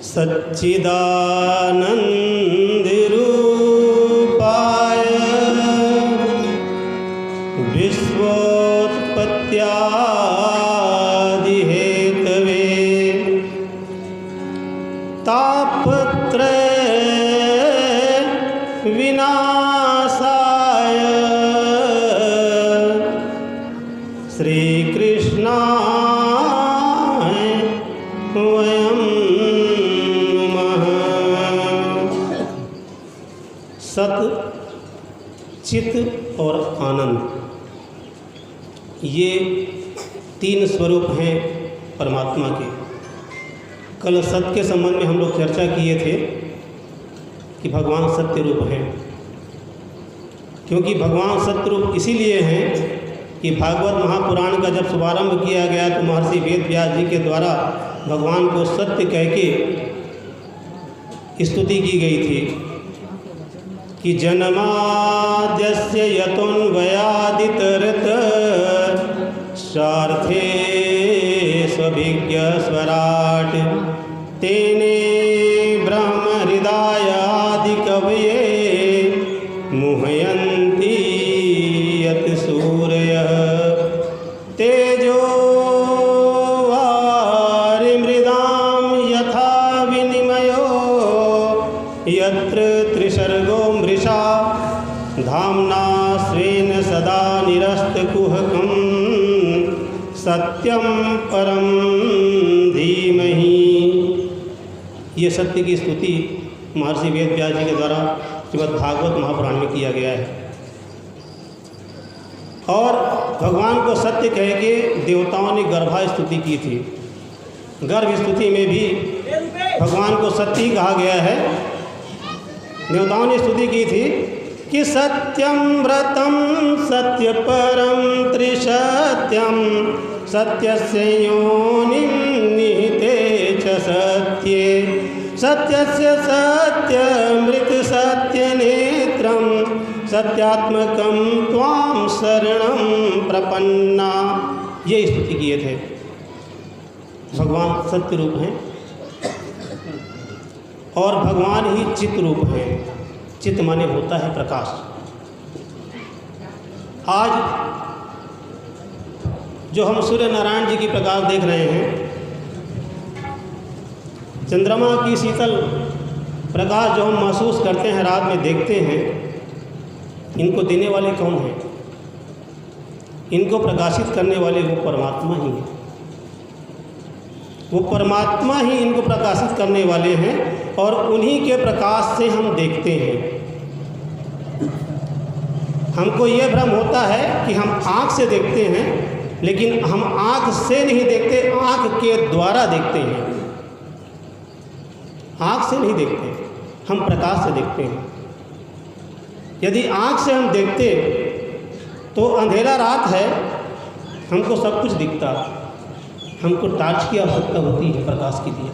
सच्चिदानन्दरूपाय विश्वोत्पत्त्यादिहेतवे तापत्रय विनाशाय श्रीकृष्णाय वयं नमः। सत, चित और आनंद, ये तीन स्वरूप हैं परमात्मा के। कल सत्य के संबंध में हम लोग चर्चा किए थे कि भगवान सत्य रूप हैं, क्योंकि भगवान सत्य रूप इसीलिए हैं कि भागवत महापुराण का जब शुभारंभ किया गया तो महर्षि वेद व्यास जी के द्वारा भगवान को सत्य कह के स्तुति की गई थी कि जन्माद्यस्य यतोऽन्वयादितरत स्वार्थे स्वभिज्ञ स्वराट तेने ब्रह्म हृदयादिकवये मुह्यन्ति यत् सूरयः तेजो वारिमृदां यथा विनिमयो यत्र त्रिसर्गो मृषा धाम्ना स्वेन सदा निरस्तकुहकं सत्यं परं धीमहि। ये सत्य की स्तुति महर्षि वेद व्यास जी के द्वारा श्रीमद् भागवत महापुराण में किया गया है। और भगवान को सत्य कह के देवताओं ने गर्भा स्तुति की थी। गर्भ स्तुति में भी भगवान को सत्य ही कहा गया है। देवताओं ने स्तुति की थी कि सत्यम व्रतम सत्य परम त्रिसत्यम सत्यस्य योनिं निहिते च सत्ये सत्यस्य सत्यमृत सत्यनेत्रं सत्यात्मकं त्वां शरणं प्रपन्ना। ये स्तुति किए थे। भगवान सत्य रूप हैं और भगवान ही चित्त रूप हैं। चित्त माने होता है प्रकाश। आज जो हम सूर्य नारायण जी की प्रकाश देख रहे हैं, चंद्रमा की शीतल प्रकाश जो हम महसूस करते हैं, रात में देखते हैं, इनको देने वाले कौन हैं? इनको प्रकाशित करने वाले वो परमात्मा ही हैं। वो परमात्मा ही इनको प्रकाशित करने वाले हैं और उन्हीं के प्रकाश से हम देखते हैं। हमको ये भ्रम होता है कि हम आँख से देखते हैं, लेकिन हम आँख से नहीं देखते, आँख के द्वारा देखते हैं। आँख से नहीं देखते, हम प्रकाश से देखते हैं। यदि आँख से हम देखते तो अंधेरा रात है, हमको सब कुछ दिखता। हमको टॉर्च की आवश्यकता होती है प्रकाश के लिए।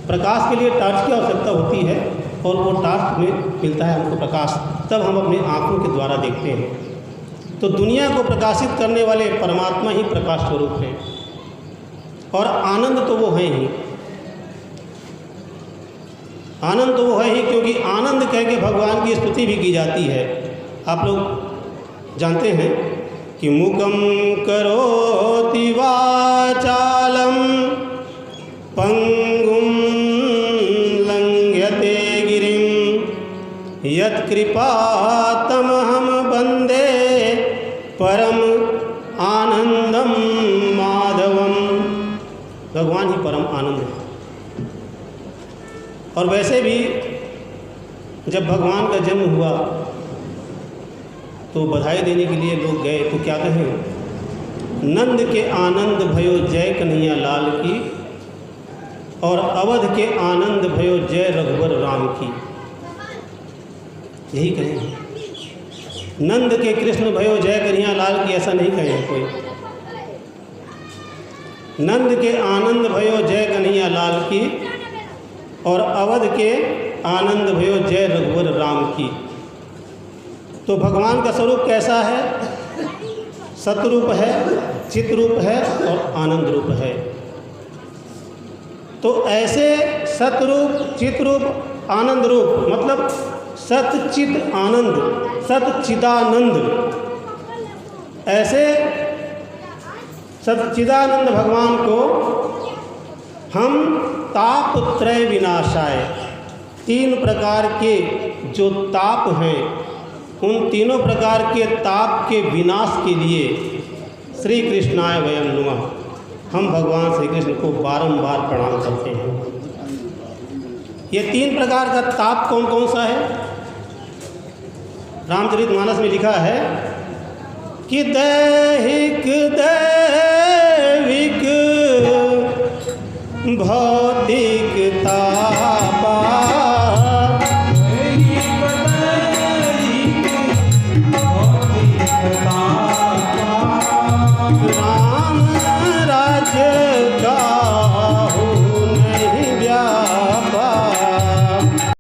प्रकाश के लिए टॉर्च की आवश्यकता होती है और वो टॉर्च में मिलता है हमको प्रकाश, तब हम अपनी आँखों के द्वारा देखते हैं। तो दुनिया को प्रकाशित करने वाले परमात्मा ही प्रकाश स्वरूप हैं। और आनंद तो वो है ही, आनंद तो वो है ही, क्योंकि आनंद कह के भगवान की स्तुति भी की जाती है। आप लोग जानते हैं कि मुकं करोति वाचालं पंगुं लंघ्यते गिरिं यत्कृपातमहं वन्दे परम आनंदम माधवम। भगवान ही परम आनंद है। और वैसे भी जब भगवान का जन्म हुआ तो बधाई देने के लिए लोग गए तो क्या कहें? नंद के आनंद भयो जय कन्हैया लाल की, और अवध के आनंद भयो जय रघुवर राम की। यही कहें। नंद के कृष्ण भयो जय कन्हैया लाल की ऐसा नहीं कहे कोई। नंद के आनंद भयो जय कन्हैया लाल की, और अवध के आनंद भयो जय रघुवर राम की। तो भगवान का स्वरूप कैसा है? सतरूप है, चित रूप है और आनंद रूप है। तो ऐसे सतरूप, चितरूप, आनंद रूप, मतलब सतचित आनंद, सतचिदानंद, ऐसे सच्चिदानंद भगवान को हम तापत्रय विनाशाय, 3 प्रकार के जो ताप हैं, उन तीनों प्रकार के ताप के विनाश के लिए श्री कृष्णाय वयं नमः, हम भगवान श्री कृष्ण को बारंबार प्रणाम करते हैं। ये 3 प्रकार का ताप कौन कौन सा है? रामचरितमानस में लिखा है कि दैहिक दैविक भौतिक तापा